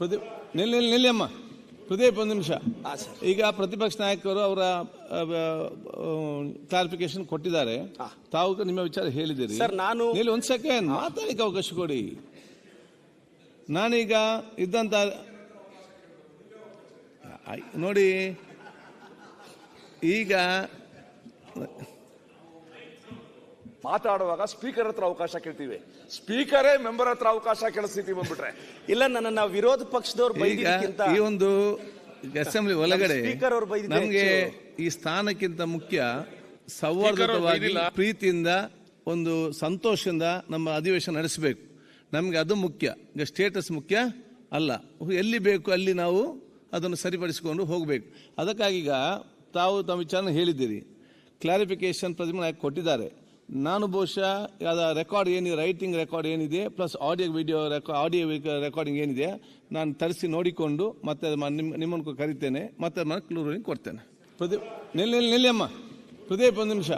ಪ್ರದೀಪ್ ನಿಲ್ಲಮ್ಮ. ಪ್ರದೀಪ್ ಒಂದು ನಿಮಿಷ. ಈಗ ಪ್ರತಿಪಕ್ಷ ನಾಯಕರು ಅವರ ಕ್ಲಾರಿಫಿಕೇಶನ್ ಕೊಟ್ಟಿದ್ದಾರೆ. ತಾವು ನಿಮ್ಮ ವಿಚಾರ ಹೇಳಿದ್ದೀರಿ. ಒಂದು ಸೆಕೆಂಡ್ ಮಾತಾಡಲಿಕ್ಕೆ ಅವಕಾಶ ಕೊಡಿ. ನಾನೀಗ ಇದ್ದಂತ ನೋಡಿ, ಈಗ ಮಾತಾಡುವಾಗ ಸ್ಪೀಕರ್ ಹತ್ರ ಅವಕಾಶ ಕೇಳ್ತೀವಿ. ಸ್ಪೀಕರೇ ಮೆಂಬರ್ ಹತ್ರ ಅವಕಾಶ ಕೇಳೋ ಸ್ಥಿತಿ ಬಂದ್ಬಿಟ್ರೆ ಇಲ್ಲ, ನನ್ನ ವಿರೋಧ ಪಕ್ಷದವ್ರು ಈ ಒಂದು ಅಸೆಂಬ್ಲಿ ಒಳಗಡೆ ನಮಗೆ ಈ ಸ್ಥಾನಕ್ಕಿಂತ ಮುಖ್ಯ ಸೌಹಾರ್ದವಾಗಿ ಪ್ರೀತಿಯಿಂದ ಒಂದು ಸಂತೋಷದಿಂದ ನಮ್ಮ ಅಧಿವೇಶನ ನಡೆಸಬೇಕು. ನಮಗೆ ಅದು ಮುಖ್ಯ. ಈಗ ಸ್ಟೇಟಸ್ ಮುಖ್ಯ ಅಲ್ಲ. ಎಲ್ಲಿ ಬೇಕು ಅಲ್ಲಿ ನಾವು ಅದನ್ನು ಸರಿಪಡಿಸಿಕೊಂಡು ಹೋಗಬೇಕು. ಅದಕ್ಕಾಗಿ ಈಗ ತಾವು ತಮ್ಮ ವಿಚಾರ ಹೇಳಿದ್ದೀರಿ. ಕ್ಲಾರಿಫಿಕೇಶನ್ ಪ್ರತಿಮೆ ಕೊಟ್ಟಿದ್ದಾರೆ. ನಾನು ಬಹುಶಃ ರೆಕಾರ್ಡ್ ಏನಿದೆ, ರೈಟಿಂಗ್ ರೆಕಾರ್ಡ್ ಏನಿದೆ, ಪ್ಲಸ್ ಆಡಿಯೋ ರೆಕಾರ್ಡಿಂಗ್ ಏನಿದೆ, ನಾನು ತರಿಸಿ ನೋಡಿಕೊಂಡು ಮತ್ತೆ ನಿಮ್ಮನ್ನು ಕರಿತೇನೆ, ಮತ್ತೆ ಕ್ಲೂರಿಂಗ್ ಕೊಡ್ತೇನೆ. ಪ್ರದೀಪ್ ನಿಲ್ಲಮ್ಮ. ಪ್ರದೀಪ್ ಒಂದು ನಿಮಿಷ.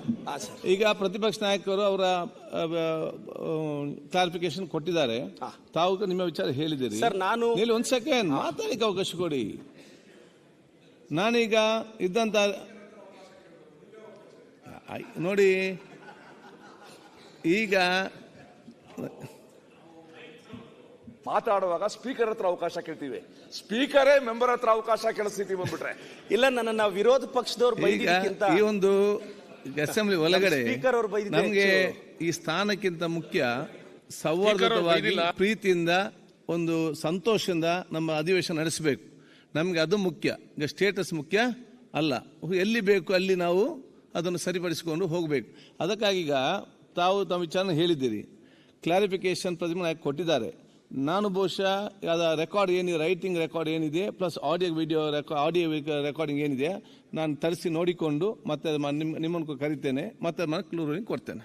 ಈಗ ಪ್ರತಿಪಕ್ಷ ನಾಯಕರು ಅವರ ಕ್ಲಾರಿಫಿಕೇಶನ್ ಕೊಟ್ಟಿದ್ದಾರೆ. ತಾವು ನಿಮ್ಮ ವಿಚಾರ ಹೇಳಿದ್ದೀರಿ. ಒಂದು ಸೆಕೆಂಡ್ ಮಾತಾಡಲಿಕ್ಕೆ ಅವಕಾಶ ಕೊಡಿ. ನಾನೀಗ ಇದ್ದಂತ ನೋಡಿ, ಈಗ ಮಾತಾಡುವಾಗ ಸ್ಪೀಕರ್ ಹತ್ರ ಅವಕಾಶ ಕೇಳ್ತೀವಿ. ಸ್ಪೀಕರೇ ಮೆಂಬರ್ ಹತ್ರ ಅವಕಾಶ ಕೇಳೋ ಸ್ಥಿತಿ ಬಂದ್ಬಿಟ್ರೆ ಇಲ್ಲ, ನನ್ನ ವಿರೋಧ ಪಕ್ಷದವ್ರು ಈ ಒಂದು ಅಸೆಂಬ್ಲಿ ಒಳಗಡೆ ನಮಗೆ ಈ ಸ್ಥಾನಕ್ಕಿಂತ ಮುಖ್ಯ ಸೌಹಾರ್ದವಾಗಿ ಪ್ರೀತಿಯಿಂದ ಒಂದು ಸಂತೋಷದಿಂದ ನಮ್ಮ ಅಧಿವೇಶನ ನಡೆಸಬೇಕು. ನಮಗೆ ಅದು ಮುಖ್ಯ. ಈಗ ಸ್ಟೇಟಸ್ ಮುಖ್ಯ ಅಲ್ಲ. ಎಲ್ಲಿ ಬೇಕು ಅಲ್ಲಿ ನಾವು ಅದನ್ನು ಸರಿಪಡಿಸಿಕೊಂಡು ಹೋಗಬೇಕು. ಅದಕ್ಕಾಗಿ ಈಗ ತಾವು ತಮ್ಮ ವಿಚಾರ ಹೇಳಿದ್ದೀರಿ. ಕ್ಲಾರಿಫಿಕೇಶನ್ ಪ್ರತಿಮೆ ಕೊಟ್ಟಿದ್ದಾರೆ. ನಾನು ಬಹುಶಃ ರೆಕಾರ್ಡ್ ಏನಿದೆ, ರೈಟಿಂಗ್ ರೆಕಾರ್ಡ್ ಏನಿದೆ, ಪ್ಲಸ್ ಆಡಿಯೋ ರೆಕಾರ್ಡಿಂಗ್ ಏನಿದೆ, ನಾನು ತರಿಸಿ ನೋಡಿಕೊಂಡು ಮತ್ತೆ ನಿಮ್ಮನ್ನು ಕರಿತೇನೆ, ಮತ್ತೆ ಕ್ಲೂರಿಂಗ್ ಕೊಡ್ತೇನೆ.